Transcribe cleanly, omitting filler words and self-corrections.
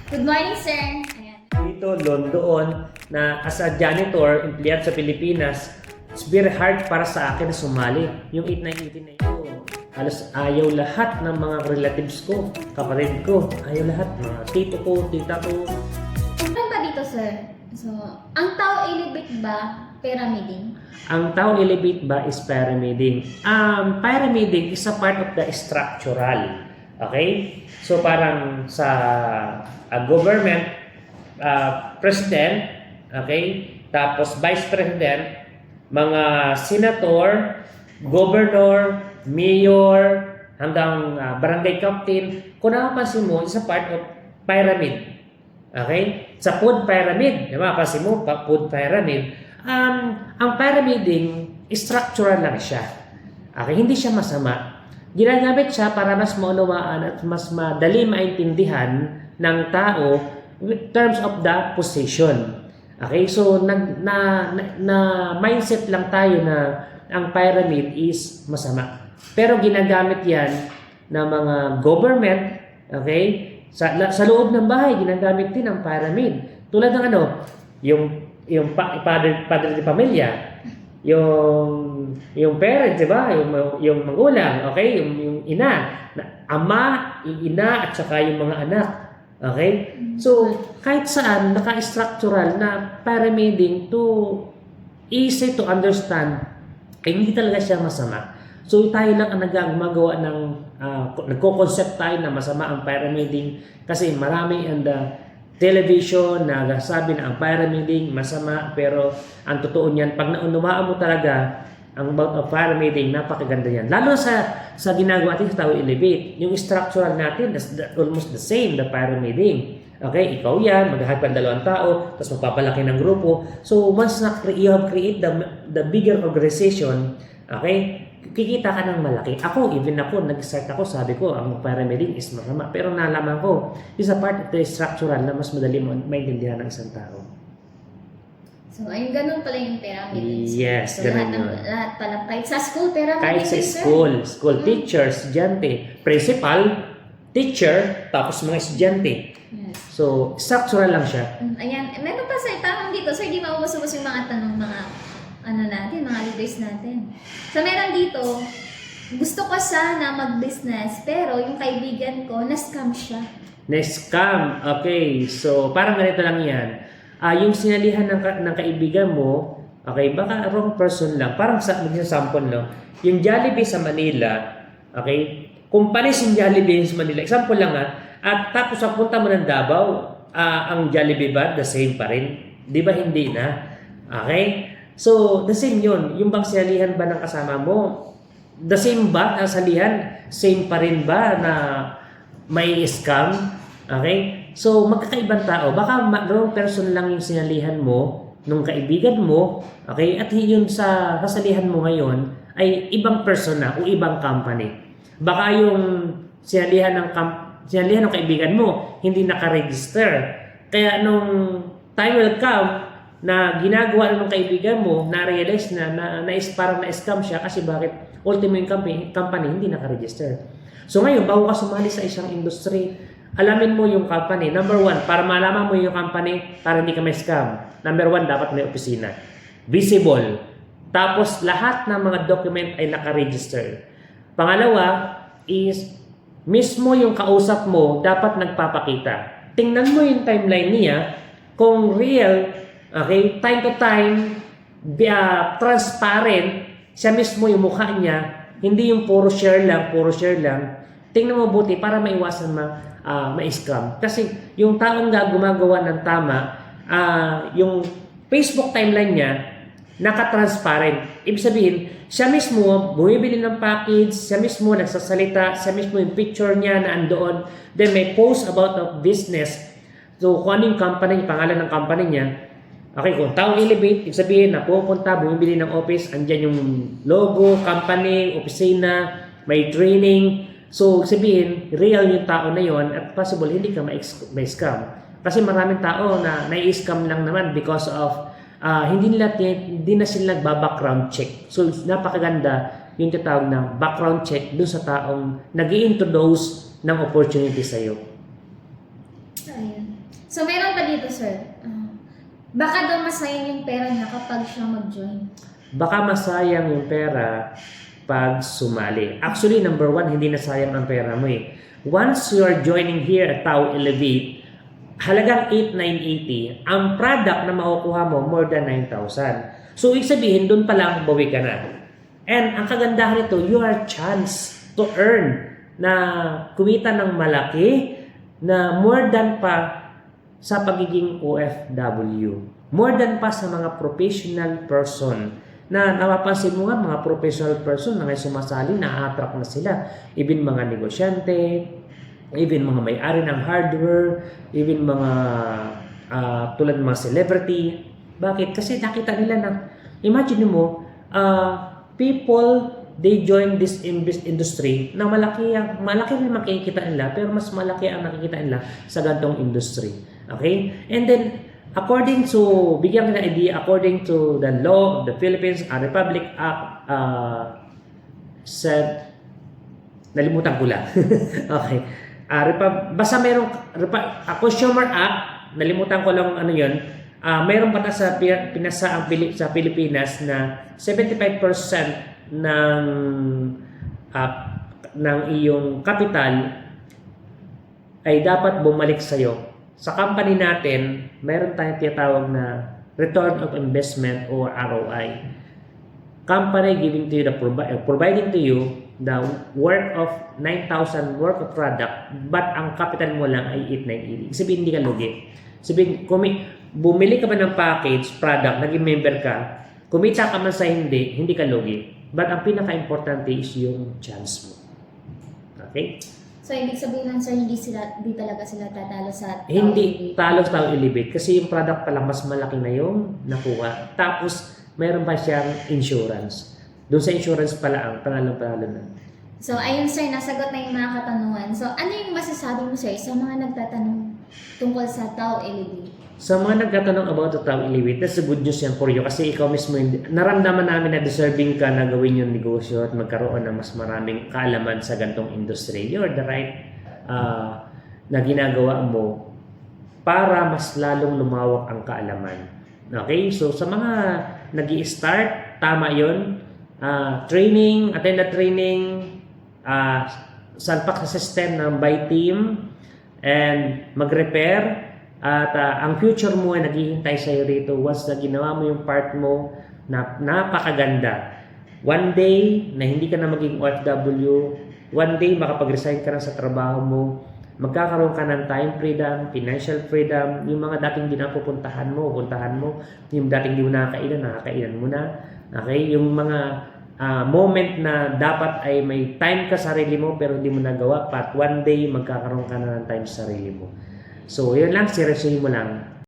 Good morning, sir. Ayan. Dito, doon na as a janitor, empleyado sa Pilipinas, it's very hard para sa akin na sumali. Yung 8989 na ito, halos ayaw lahat ng mga relatives ko, kapatid ko, ayaw lahat, mga tito ko, tita ko. Ano pa dito, sir? So, ang tao elevate ba pyramiding? Ang tao elevate ba is pyramiding. Pyramiding is a part of the structural. Okay? So parang sa government, president, okay? Tapos vice president, mga senator, governor, mayor, hanggang barangay captain, kung nakapansin mo, is a part of pyramid. Okay? Sa food pyramid, di ba? Pansin mo, food pyramid. Ang pyramiding, structural lang siya. Okay? Hindi siya masama. Ginagamit siya para mas maunawaan at mas madali maintindihan ng tao in terms of the position. Okay? So, na mindset lang tayo na ang pyramid is masama. Pero ginagamit yan ng mga government, okay? Sa loob ng bahay, ginagamit din ang pyramid. Tulad ng yung padre de pamilya, yung parents, di ba? Yung magulang, okay? Yung ina, ama, yung ina, at saka yung mga anak. Okay? So, kahit saan, naka-structural na pyramiding to easy to understand, hindi talaga siya masama. So, tayo lang ang gumagawa ng, nagko-concept tayo na masama ang pyramiding kasi marami ang television na nagsasabi na ang pyramiding masama, pero ang totoo niyan, pag naunawaan mo talaga ang about pyramiding, napakaganda yan. Lalo sa ginagawa natin sa Tao Elevate, yung structural natin, almost the same, the pyramiding. Okay, ikaw yan, maghahagpan dalawang tao, tapos magpapalaki ng grupo. So, once you have create the bigger organization, okay, kikita ka ng malaki. Even ako, nag-start ako, sabi ko, ang pyramiding is masama. Pero nalaman ko, is a part of the structural na mas madali mo maintindihan ng isang tao. So, ayun, ganun pala yung pyramid. Yes, so, ganun yun. Lahat pala, kahit sa school, pyramid. Kahit sa school teacher, estudyante, principal, teacher, tapos mga estudyante. Yes. So, structural lang siya. Ayan, meron pa sa itanong dito. Sir, di maubos-ubos yung mga tanong, mga leaders natin. So, meron dito, gusto ko sana mag-business, pero yung kaibigan ko, na-scam siya. Na-scam. Okay. So, parang ganito lang yan. Yung sinalihan ng kaibigan mo, okay, baka wrong person lang. Parang mag-sample, no? Yung Jollibee sa Manila, okay, kung panis yung Jollibee sa Manila, example lang at tapos ang punta mo ng Davao, ang Jollibee ba, the same pa rin? Di ba hindi na? Okay? So, the same yun. Yung bang sinalihan ba ng kasama mo, the same ba ang salihan? Same pa rin ba na may scam? Okay? So, magkakaibang tao. Baka wrong person lang yung sinalihan mo nung kaibigan mo, okay? At yun sa sasalihan mo ngayon ay ibang person na o ibang company. Baka yung sinalihan ng kaibigan mo hindi naka-register. Kaya nung time will come na ginagawa ng kaibigan mo, na-realize parang na-scam siya kasi bakit ultimo yung company hindi naka-register. So ngayon, bago ka sumali sa isang industry, alamin mo yung company. Number one, para malaman mo yung company, para hindi ka may scam. Number one, dapat may opisina. Visible. Tapos, lahat ng mga document ay naka-register. Pangalawa is, mismo yung kausap mo, dapat nagpapakita. Tingnan mo yung timeline niya, kung real, okay, time to time, transparent, siya mismo yung mukha niya, hindi yung puro share lang. Tingnan mo buti para maiwasan ma-scam. Kasi yung taong gumagawa ng tama, yung Facebook timeline niya, naka-transparent. Ibig sabihin, siya mismo bumibili ng package, siya mismo nagsasalita, siya mismo yung picture niya na andoon, then may post about the business. So, kung ano yung company, pangalan ng company niya, okay, kung Tao Elevate, ibig sabihin na pupunta, bumibili ng office, andyan yung logo, company, opisina, may training. So, sabihin, real yung tao na yon at possible hindi ka ma-scam. Kasi maraming tao na nai-scam lang naman because of hindi na sila nagba-background check. So, napakaganda yung tinatawag na background check dun sa taong nag-i-introduce ng opportunity sa'yo. Ayun. So, meron pa dito, sir. Baka daw masayang yung pera niya kapag siya mag-join. Baka masayang yung pera pag sumali. Actually, number one, hindi nasayang ang pera mo eh. Once you are joining here at Tao Elevate, halagang 8,980, ang product na makukuha mo more than 9,000. So, ibig sabihin, doon pa lang bawi ka na. And ang kagandahan nito, you have chance to earn na kumita ng malaki na more than pa sa pagiging OFW. More than pa sa mga professional person na napapansin mo nga mga professional person na ngay sumasali, na-attract na sila. Even mga negosyante, even mga may-ari ng hardware, even mga tulad ng mga celebrity. Bakit? Kasi nakita nila na, imagine mo, people, they join this industry na malaki rin makikita nila, pero mas malaki ang nakikita nila sa gantong industry. Okay? And then, according to, bigyan ko ng idea, according to the law of the Philippines Republic Act, said, nalimutan ko lang. Okay. Basta mayroong Consumer Act, nalimutan ko lang ano yun, mayroong batas sa Pilipinas na 75% ng iyong capital ay dapat bumalik sa iyo. Sa company natin, mayroon tayong tinatawag na return of investment or ROI. Company giving to you providing to you the worth of 9,000 worth of product, but ang capital mo lang ay 8,980. Sabihin, hindi ka lugi. Sabihin, bumili ka ba ng package, product, naging member ka, kumita ka man sa hindi ka lugi. But ang pinaka-importante is yung chance mo. Okay? So, ibig sabihin lang, sir, hindi talaga sila tatalo sa Tao Hindi Elevate. talo sa Tao Elevate kasi yung product pa lang mas malaki na yung nakuha. Tapos, mayroon pa siyang insurance. Doon sa insurance pala ang panalo na. So, ayun, sir, nasagot na yung mga katanungan. So, ano yung masasabi mo, sir, sa mga nagtatanong tungkol sa Tao Elevate? Sa mga nagtatanong about the Tao Elevate, that's a good news yan for you kasi ikaw mismo, naramdaman namin na deserving ka na gawin yung negosyo at magkaroon ng mas maraming kaalaman sa gantong industry. You're the right na ginagawa mo para mas lalong lumawak ang kaalaman. Okay? So, sa mga nag-i-start, tama yun. Attend the training, salpak sa system ng by team, and mag-repair. At ang future mo ay naghihintay sa'yo rito once na ginawa mo yung part mo na napakaganda. One day na hindi ka na maging OFW, one day makapag-resign ka na sa trabaho mo, magkakaroon ka ng time freedom, financial freedom, yung mga dating di na puntahan mo, yung dating di mo nakakainan mo na. Okay? Yung mga moment na dapat ay may time ka sa sarili mo pero hindi mo nagawa, but one day magkakaroon ka na ng time sa sarili mo. So, yun lang, seryosohin mo lang.